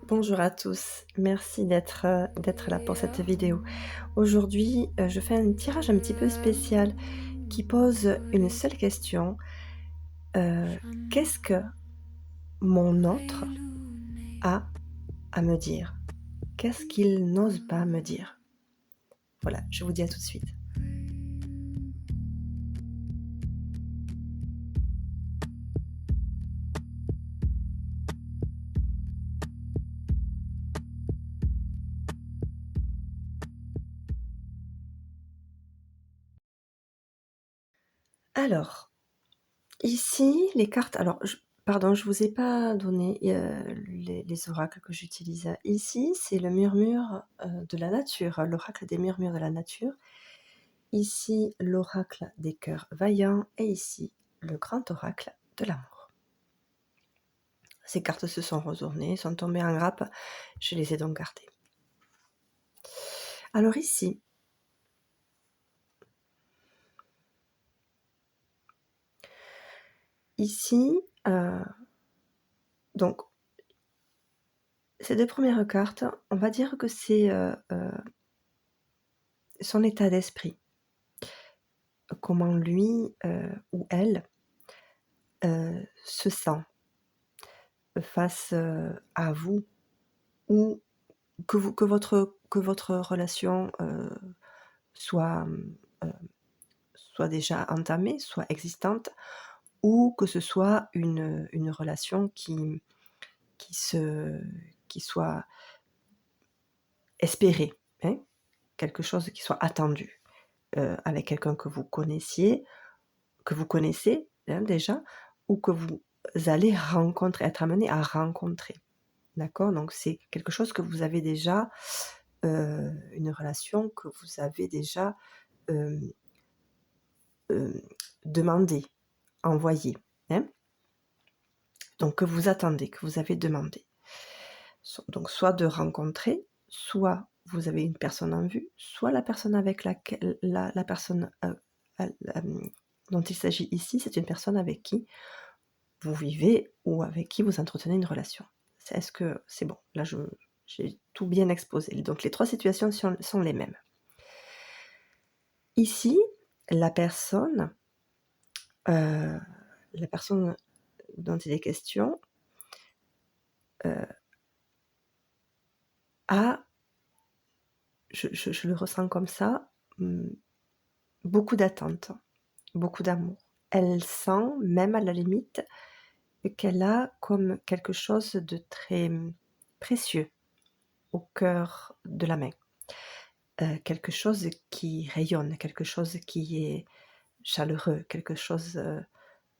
Bonjour à tous, merci d'être là pour cette vidéo. Aujourd'hui, je fais un tirage un petit peu spécial qui pose une seule question. Qu'est-ce que mon autre a à me dire? Qu'est-ce qu'il n'ose pas me dire? Voilà, je vous dis à tout de suite. Alors, ici, les cartes alors pardon, je vous ai pas donné, les oracles que j'utilise. Ici, c'est le murmure, de la nature, l'oracle des murmures de la nature. Ici, l'oracle des cœurs vaillants et ici, le grand oracle de l'amour. Ces cartes se sont retournées, sont tombées en grappe, je les ai donc gardées. Alors ici, donc ces 2 premières cartes, on va dire que c'est, son état d'esprit. Comment lui, ou elle, se sent face, à vous ou que votre relation, soit, soit déjà entamée, soit existante ou que ce soit une relation qui se qui soit espérée, hein, quelque chose qui soit attendu, avec quelqu'un que vous connaissez, hein, déjà, ou que vous allez rencontrer, être amené à rencontrer. D'accord? Donc c'est quelque chose que vous avez déjà, une relation que vous avez déjà, hem, hem, demandée, envoyée, hein? Donc que vous attendez, que vous avez demandé. Donc soit de rencontrer, soit vous avez une personne en vue, soit la personne avec laquelle la personne, dont il s'agit ici, c'est une personne avec qui vous vivez ou avec qui vous entretenez une relation. Est-ce que c'est bon? Là, j'ai tout bien exposé. Donc les 3 situations sont les mêmes. Ici, la personne, heu, la personne dont il est question, heu, a je le ressens comme ça, beaucoup d'attentes, beaucoup d'amour. Elle sent, même à la limite, qu'elle a comme quelque chose de très, précieux au cœur de la main. Quelque chose qui rayonne, quelque chose qui est chaleureux, quelque chose,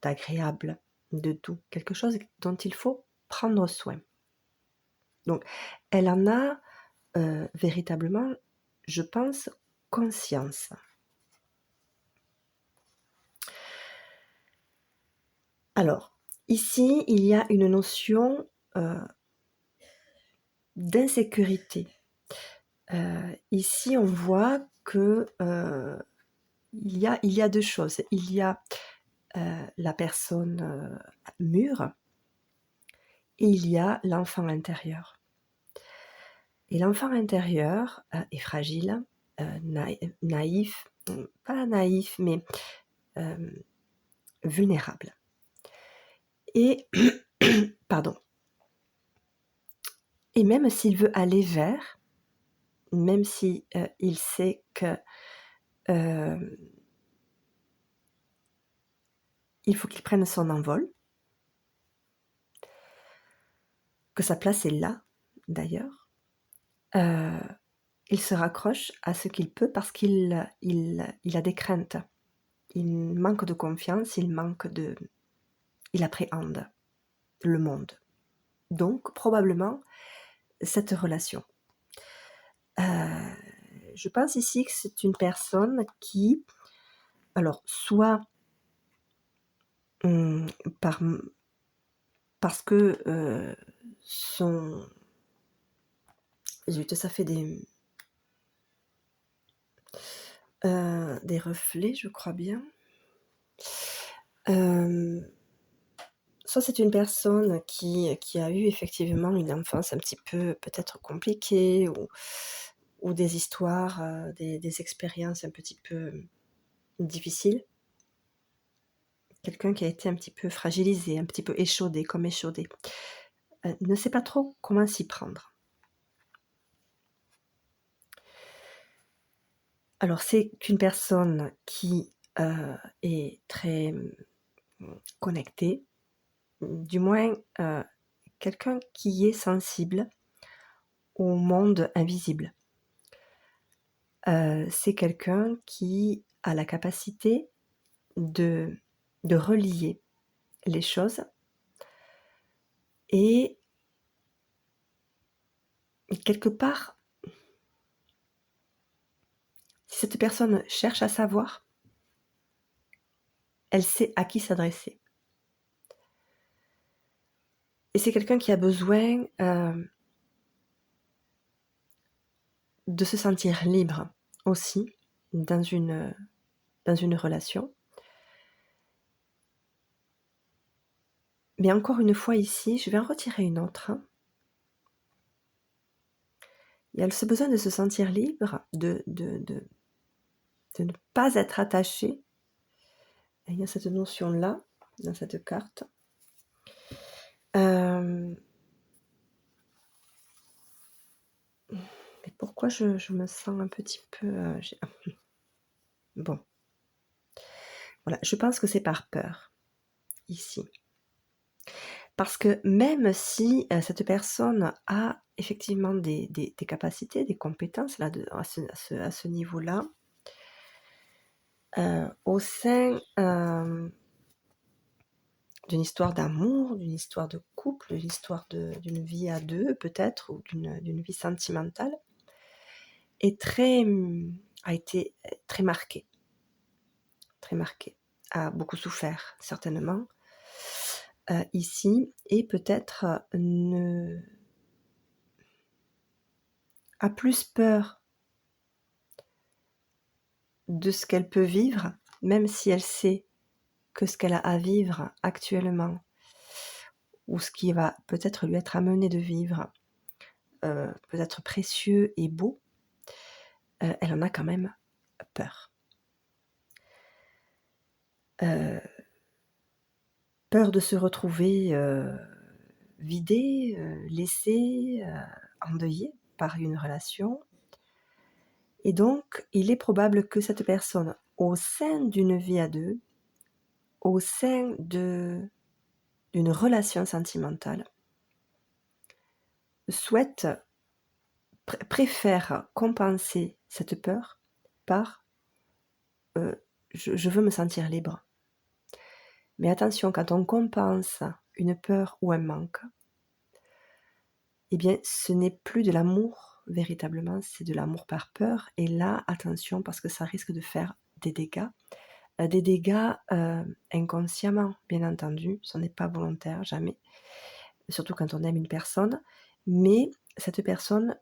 d'agréable, de doux, quelque chose dont il faut prendre soin. Donc elle en a, véritablement, je pense, conscience. Alors, ici, il y a une notion, d'insécurité. Ici, on voit que, il y a 2 choses. Il y a, la personne, mûre et il y a l'enfant intérieur. Et l'enfant intérieur, est fragile, naïf, pas naïf, mais, hem, vulnérable. Et pardon. Et même s'il veut aller vers, même si, il sait que, hem, il faut qu'il prenne son envol, que sa place est là, d'ailleurs, heu, il se raccroche à ce qu'il peut parce qu'il a des craintes. Il manque de confiance, il appréhende le monde. Donc probablement cette relation. Heu, je pense ici que c'est une personne qui, alors soit, mmh, par parce que, son zut, ça fait des reflets, je crois bien. Hem, soit c'est une personne qui a eu effectivement une enfance un petit peu peut-être compliquée ou des histoires, des expériences un petit peu difficiles. Quelqu'un qui a été un petit peu fragilisé, un petit peu échaudé, comme échaudé. Ne sait pas trop comment s'y prendre. Alors c'est une personne qui, est très, connectée, du moins, quelqu'un qui est sensible au monde invisible. C'est quelqu'un qui a la capacité de relier les choses et quelque part, si cette personne cherche à savoir, elle sait à qui s'adresser. Et c'est quelqu'un qui a besoin, de se sentir libre aussi dans une relation. Mais encore une fois ici, je vais en retirer une autre. Il y a ce besoin de se sentir libre, de ne pas être attaché. Et il y a cette notion-là, dans cette carte. Mais pourquoi je me sens un petit peu... Bon. Voilà, je pense que c'est par peur, ici. Parce que même si cette personne a effectivement des capacités, des compétences là, à ce niveau-là, au sein d'une histoire d'amour, d'une histoire de couple, d'une histoire d'une vie à deux peut-être, ou d'une vie sentimentale, a été très marquée, a beaucoup souffert certainement ici, et peut-être a plus peur de ce qu'elle peut vivre, même si elle sait que ce qu'elle a à vivre actuellement, ou ce qui va peut-être lui être amené de vivre, peut être précieux et beau, elle en a quand même peur. Peur de se retrouver vidée, laissée, endeuillée par une relation. Et donc, il est probable que cette personne, au sein d'une vie à deux, au sein d'une relation sentimentale, préfère compenser cette peur par je veux me sentir libre. Mais attention, quand on compense une peur ou un manque, eh bien, ce n'est plus de l'amour véritablement, c'est de l'amour par peur. Et là, attention, parce que ça risque de faire des dégâts inconsciemment, bien entendu, ce n'est pas volontaire, jamais, surtout quand on aime une personne, mais cette personne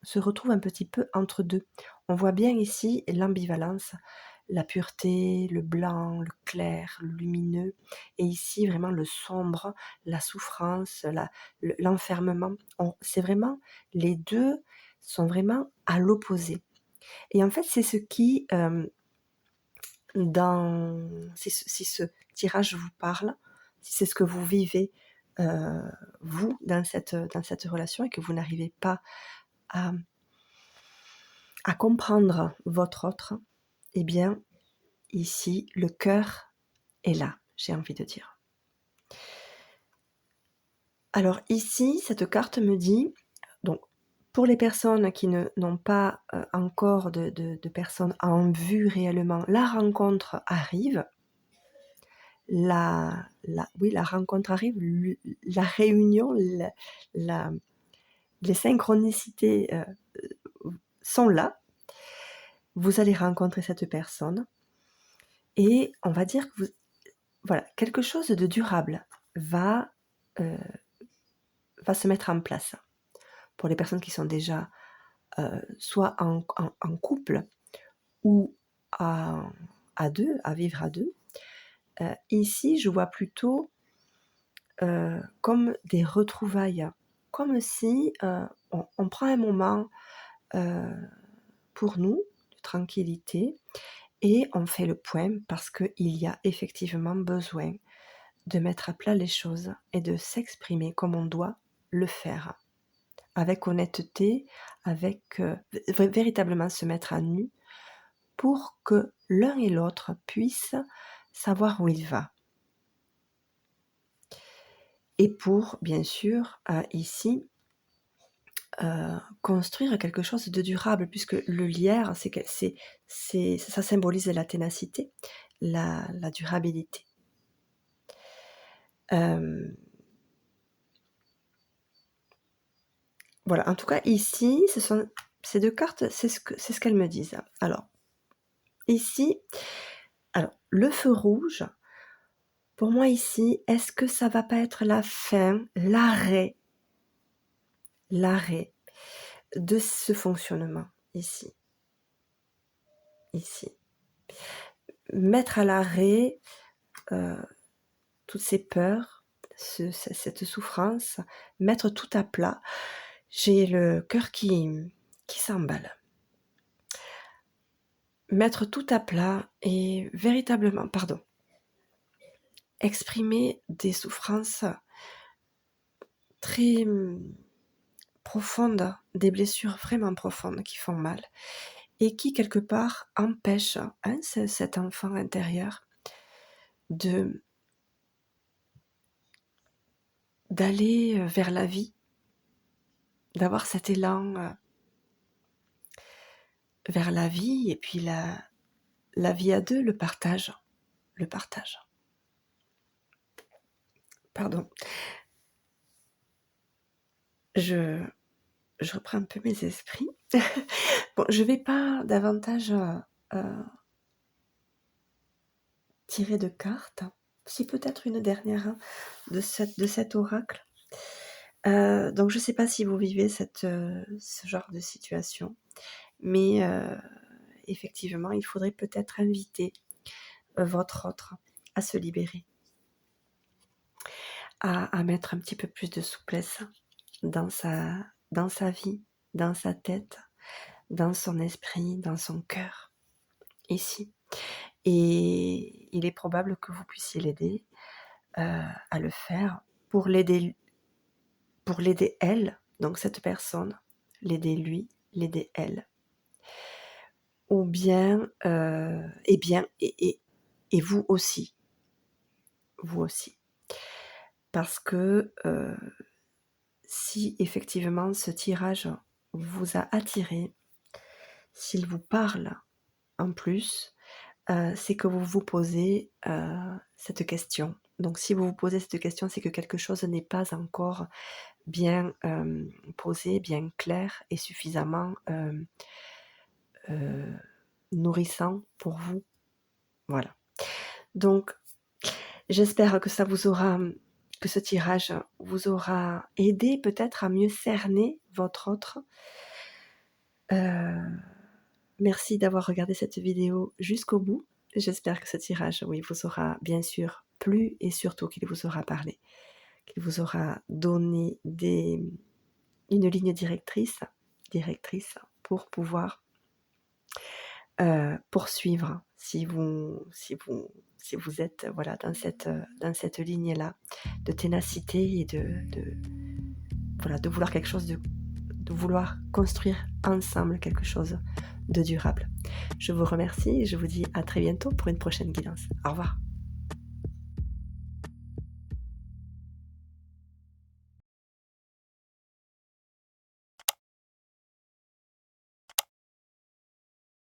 se retrouve un petit peu entre deux. On voit bien ici l'ambivalence, la pureté, le blanc, le clair, le lumineux, et ici vraiment le sombre, la souffrance, l'enfermement. C'est vraiment, les deux sont vraiment à l'opposé. Et en fait, c'est ce qui, si ce tirage vous parle, si c'est ce que vous vivez, vous, dans cette relation, et que vous n'arrivez pas à comprendre votre autre, eh bien, ici, le cœur est là, j'ai envie de dire. Alors ici, cette carte me dit, donc, pour les personnes qui n'ont pas encore de personnes en vue réellement, la rencontre arrive. Oui, la rencontre arrive, la réunion, les synchronicités sont là. Vous allez rencontrer cette personne et on va dire que voilà, quelque chose de durable va se mettre en place. Pour les personnes qui sont déjà soit en couple ou à deux, à vivre à deux, ici je vois plutôt comme des retrouvailles, comme si, on prend un moment, pour nous, de tranquillité et on fait le point parce qu'il y a effectivement besoin de mettre à plat les choses et de s'exprimer comme on doit le faire, avec honnêteté, avec, véritablement se mettre à nu pour que l'un et l'autre puissent savoir où il va. Et pour, bien sûr, ici, construire quelque chose de durable, puisque le lierre, ça symbolise la ténacité, la durabilité. Voilà, en tout cas ici, ces 2 cartes, c'est ce qu'elles me disent. Alors, ici, le feu rouge, pour moi ici, est-ce que ça va pas être la fin, l'arrêt de ce fonctionnement ici? Ici. Mettre à l'arrêt, toutes ces peurs, cette souffrance, mettre tout à plat. J'ai le cœur qui s'emballe. Mettre tout à plat et véritablement, exprimer des souffrances très profondes, des blessures vraiment profondes qui font mal et qui quelque part empêchent cet enfant intérieur d'aller vers la vie, d'avoir cet élan vers la vie et puis la vie à deux, le partage. Pardon. Je reprends un peu mes esprits. Bon, je vais pas davantage tirer de cartes. Si peut-être une dernière de cet oracle. Donc je sais pas si vous vivez ce genre de situation, mais effectivement, il faudrait peut-être inviter votre autre à se libérer, à mettre un petit peu plus de souplesse dans sa vie, dans sa tête, dans son esprit, dans son cœur, ici. Et il est probable que vous puissiez l'aider à le faire pour l'aider elle, donc cette personne, l'aider lui, l'aider elle. Ou bien, et vous aussi. Vous aussi. Parce que si effectivement ce tirage vous a attiré, s'il vous parle en plus, c'est que vous vous posez cette question. Donc si vous vous posez cette question, c'est que quelque chose n'est pas encore bien posé, bien clair et suffisamment nourrissant pour vous. Voilà. Donc, j'espère que que ce tirage vous aura aidé peut-être à mieux cerner votre autre. Merci d'avoir regardé cette vidéo jusqu'au bout. J'espère que ce tirage, oui, vous aura bien sûr plu et surtout qu'il vous aura parlé, qu'il vous aura donné une ligne directrice pour pouvoir poursuivre si vous êtes voilà dans cette ligne-là de ténacité et de vouloir quelque chose de vouloir construire ensemble quelque chose de durable. Je vous remercie et je vous dis à très bientôt pour une prochaine guidance. Au revoir.